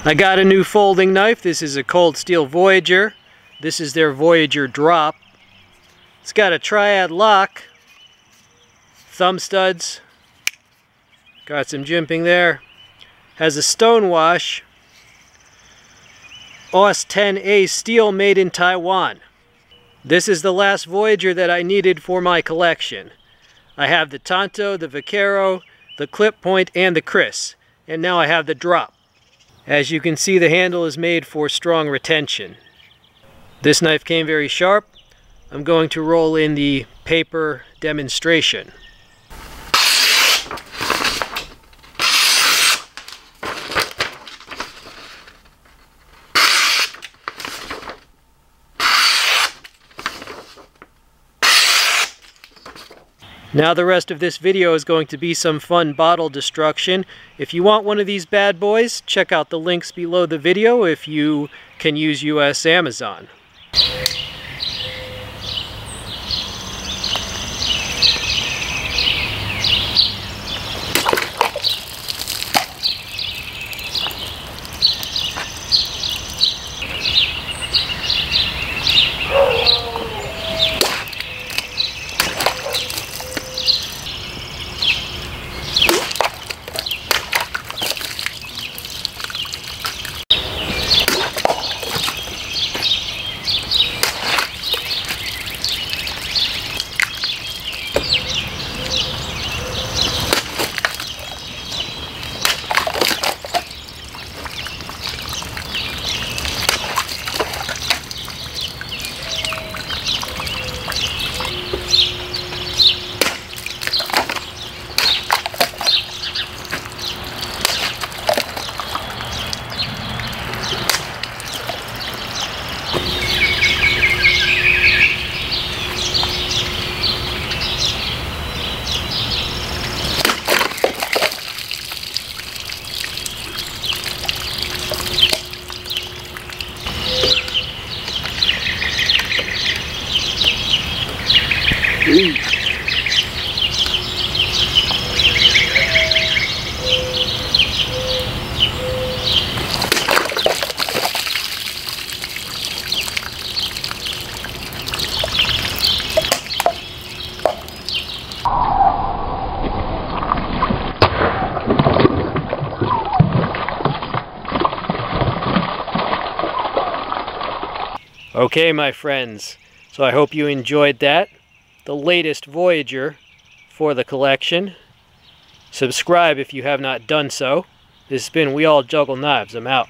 I got a new folding knife. This is a cold steel Voyager. This is their Voyager drop. It's got a triad lock, thumb studs, got some jimping there, has a stone wash, AUS 10A steel made in Taiwan. This is the last Voyager that I needed for my collection. I have the Tonto, the Vaquero, the clip point, and the Chris, and now I have the drop. As you can see, the handle is made for strong retention. This knife came very sharp. I'm going to roll in the paper demonstration. Now the rest of this video is going to be some fun bottle destruction. If you want one of these bad boys, check out the links below the video if you can use US Amazon. Okay, my friends, so I hope you enjoyed that. The latest Voyager for the collection. Subscribe if you have not done so. This has been We All Juggle Knives. I'm out.